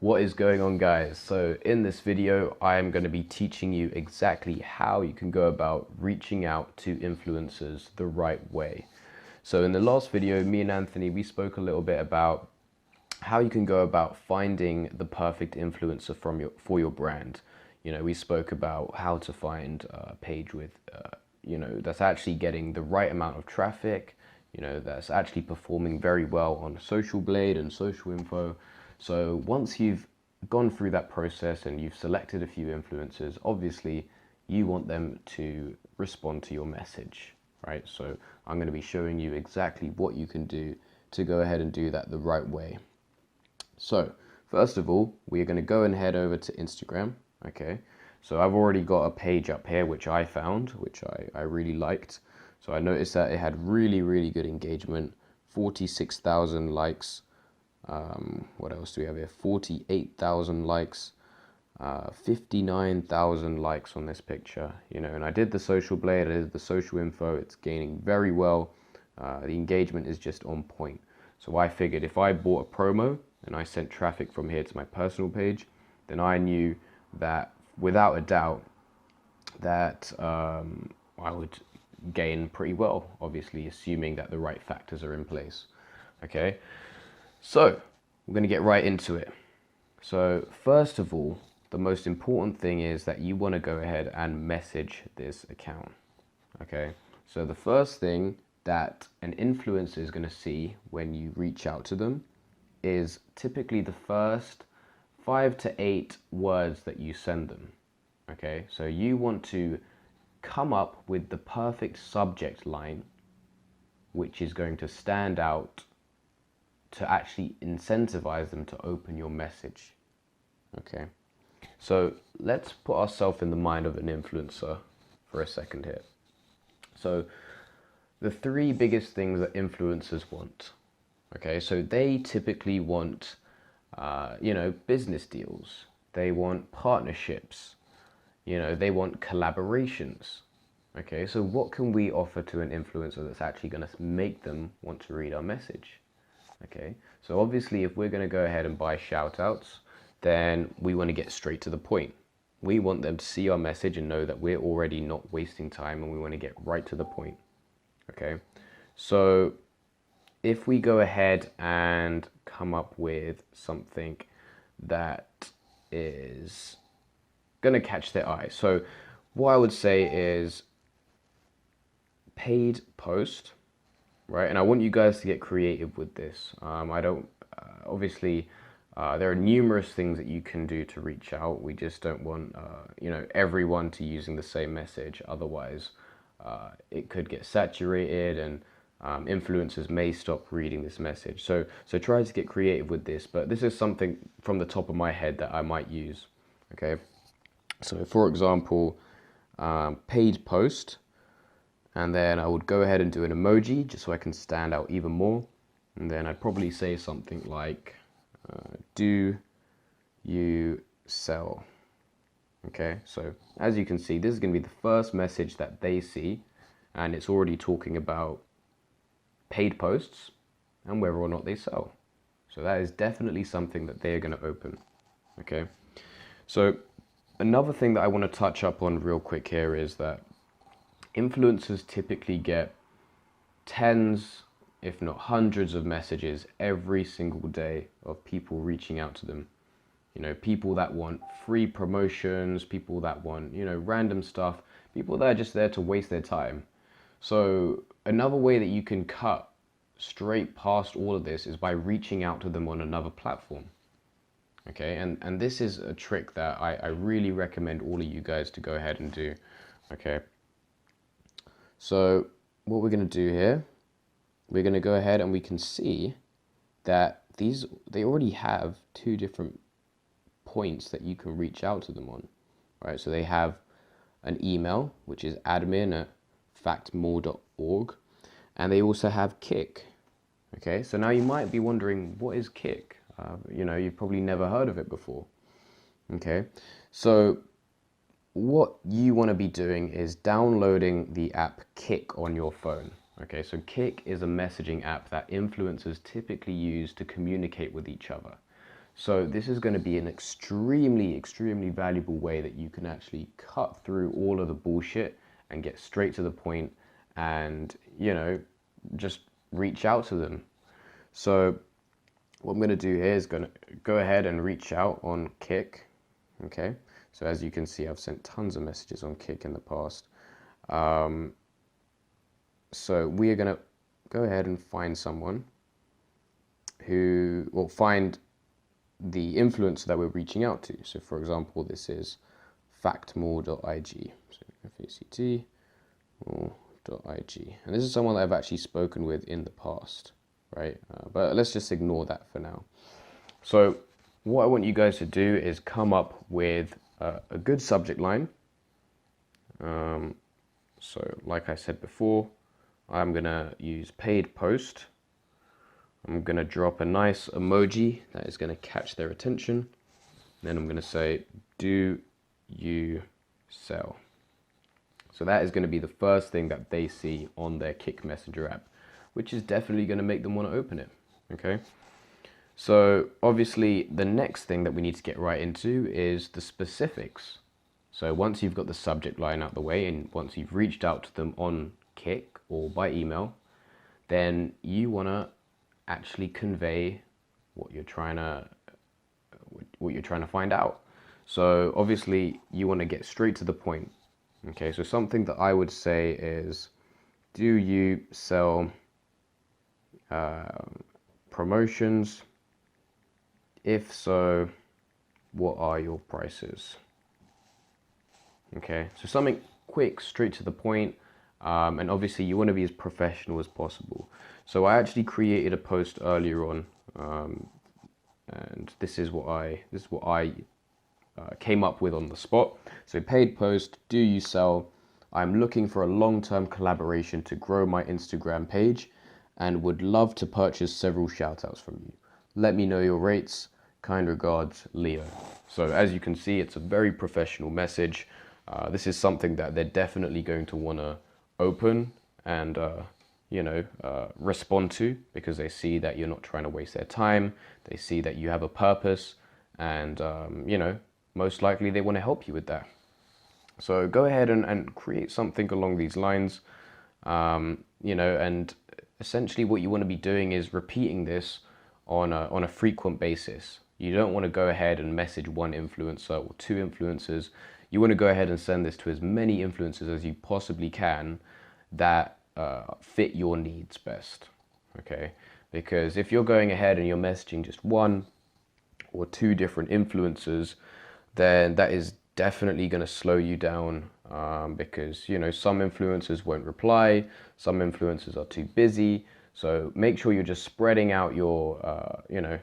What is going on, guys? So in this video I am going to be teaching you exactly how you can go about reaching out to influencers the right way. So in the last video, me and Anthony, we spoke a little bit about how you can go about finding the perfect influencer for your brand. We spoke about how to find a page with that's actually getting the right amount of traffic, that's actually performing very well on Social Blade and Social Info. So once you've gone through that process and you've selected a few influencers, obviously you want them to respond to your message, right? So I'm going to be showing you exactly what you can do to go ahead and do that the right way. So first of all, we're going to go and head over to Instagram. Okay, so I've already got a page up here which I found, which I really liked. So I noticed that it had really good engagement, 46,000 likes. What else do we have here? 48,000 likes, 59,000 likes on this picture. And I did the Social Blade, I did the Social Info. It's gaining very well. The engagement is just on point. So I figured if I bought a promo and I sent traffic from here to my personal page, then I knew that without a doubt that I would gain pretty well, obviously assuming that the right factors are in place. Okay, so we're going to get right into it. So first of all, the most important thing is that you want to go ahead and message this account. Okay, so the first thing that an influencer is going to see when you reach out to them is typically the first 5 to 8 words that you send them. Okay, so you want to come up with the perfect subject line which is going to stand out to actually incentivize them to open your message. Okay, so let's put ourselves in the mind of an influencer for a second here. So the 3 biggest things that influencers want. Okay, so they typically want business deals. They want partnerships. They want collaborations. Okay, so what can we offer to an influencer that's actually going to make them want to read our message? Okay, so obviously if we're going to go ahead and buy shout outs, then we want to get straight to the point. We want them to see our message and know that we're already not wasting time, and we want to get right to the point. Okay, so if we go ahead and come up with something that is going to catch their eye. So what I would say is paid post, right? And I want you guys to get creative with this. I don't, obviously, there are numerous things that you can do to reach out. We just don't want, everyone to using the same message. Otherwise, it could get saturated and influencers may stop reading this message. So try to get creative with this, but this is something from the top of my head that I might use. Okay, so for example, paid post, and then I would go ahead and do an emoji just so I can stand out even more. And then I'd probably say something like, do you sell? Okay, so as you can see, this is going to be the first message that they see, and it's already talking about paid posts and whether or not they sell. So that is definitely something that they're going to open. Okay, so another thing that I want to touch up on real quick here is that influencers typically get tens, if not hundreds of messages every single day of people reaching out to them. People that want free promotions, people that want, random stuff, people that are just there to waste their time. So another way that you can cut straight past all of this is by reaching out to them on another platform. Okay, and this is a trick that I really recommend all of you guys to go ahead and do. Okay, so what we're going to do here, we're going to go ahead and we can see that they already have 2 different points that you can reach out to them on, right? So they have an email, which is admin@factmore.org, and they also have Kik. Okay, so now you might be wondering, what is Kik? You've probably never heard of it before. Okay, so what you want to be doing is downloading the app Kik on your phone. Okay, so Kik is a messaging app that influencers typically use to communicate with each other. So this is going to be an extremely valuable way that you can actually cut through all of the bullshit and get straight to the point and, you know, just reach out to them. So what I'm going to do here is going to go ahead and reach out on Kik. Okay, so as you can see, I've sent tons of messages on Kik in the past. So we are going to go ahead and find someone who will find the influencer that we're reaching out to. So for example, this is factmore.ig. So factmore.ig. And this is someone that I've actually spoken with in the past, right? But let's just ignore that for now. So what I want you guys to do is come up with a good subject line. So like I said before, I'm gonna use paid post. I'm gonna drop a nice emoji that is gonna catch their attention. Then I'm gonna say, do you sell? So that is gonna be the first thing that they see on their Kik Messenger app, which is definitely gonna make them wanna open it, okay? So obviously the next thing that we need to get right into is the specifics. So once you've got the subject line out the way and once you've reached out to them on Kik or by email, then you want to actually convey what you're trying to find out. So obviously you want to get straight to the point. Okay, so something that I would say is, do you sell promotions? If so, what are your prices? Okay, so something quick, straight to the point, and obviously you want to be as professional as possible. So I actually created a post earlier on, and this is what I came up with on the spot. So paid post, do you sell? I'm looking for a long-term collaboration to grow my Instagram page and would love to purchase several shout-outs from you. Let me know your rates. Kind regards, Leo. So as you can see, it's a very professional message. This is something that they're definitely going to want to open and, respond to, because they see that you're not trying to waste their time. They see that you have a purpose and, most likely they want to help you with that. So go ahead and create something along these lines, and essentially what you want to be doing is repeating this on a frequent basis. You don't want to go ahead and message one influencer or two influencers. You want to go ahead and send this to as many influencers as you possibly can that fit your needs best, okay? Because if you're going ahead and you're messaging just one or two different influencers, then that is definitely going to slow you down, because, some influencers won't reply, some influencers are too busy. So make sure you're just spreading out your, your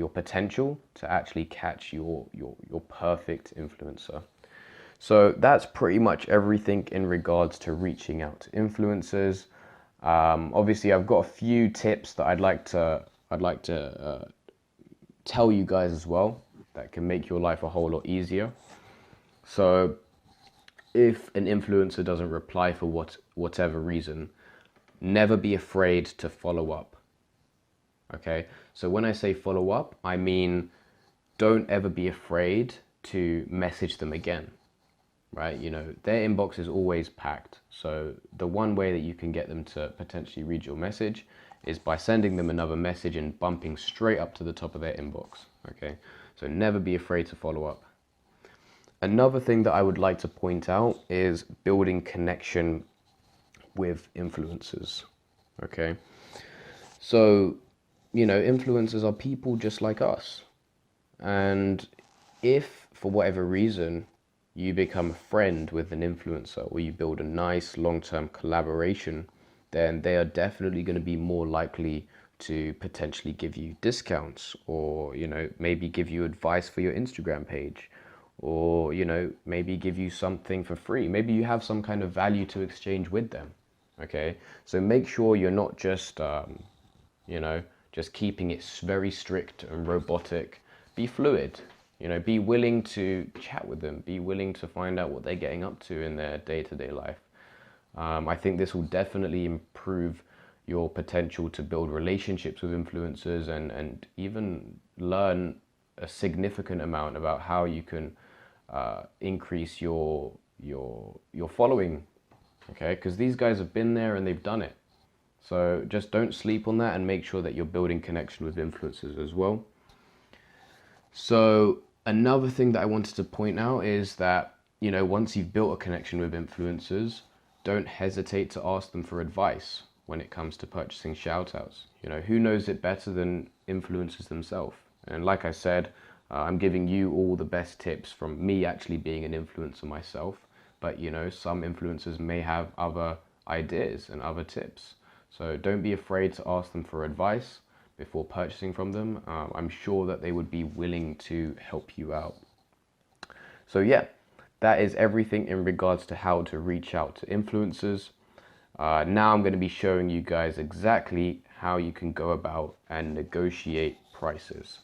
potential to actually catch your perfect influencer. So that's pretty much everything in regards to reaching out to influencers. Obviously, I've got a few tips that I'd like to tell you guys as well that can make your life a whole lot easier. So if an influencer doesn't reply for whatever reason, never be afraid to follow up. Okay, so when I say follow up, I mean don't ever be afraid to message them again, right? Their inbox is always packed. So the one way that you can get them to potentially read your message is by sending them another message and bumping straight up to the top of their inbox. Okay, so never be afraid to follow up. Another thing that I would like to point out is building connection with influencers. Okay, so influencers are people just like us, and if for whatever reason you become a friend with an influencer or you build a nice long-term collaboration, then they are definitely going to be more likely to potentially give you discounts, or maybe give you advice for your Instagram page, or maybe give you something for free. Maybe you have some kind of value to exchange with them. Okay, so make sure you're not just just keeping it very strict and robotic. Be fluid. Be willing to chat with them. Be willing to find out what they're getting up to in their day-to-day life. I think this will definitely improve your potential to build relationships with influencers, and even learn a significant amount about how you can increase your following. Okay, because these guys have been there and they've done it. So just don't sleep on that, and make sure that you're building connection with influencers as well. So another thing that I wanted to point out is that, you know, once you've built a connection with influencers, don't hesitate to ask them for advice when it comes to purchasing shoutouts. You know, who knows it better than influencers themselves? And like I said, I'm giving you all the best tips from me actually being an influencer myself. But, you know, some influencers may have other ideas and other tips. So don't be afraid to ask them for advice before purchasing from them. I'm sure that they would be willing to help you out. So yeah, that is everything in regards to how to reach out to influencers. Now I'm going to be showing you guys exactly how you can go about and negotiate prices.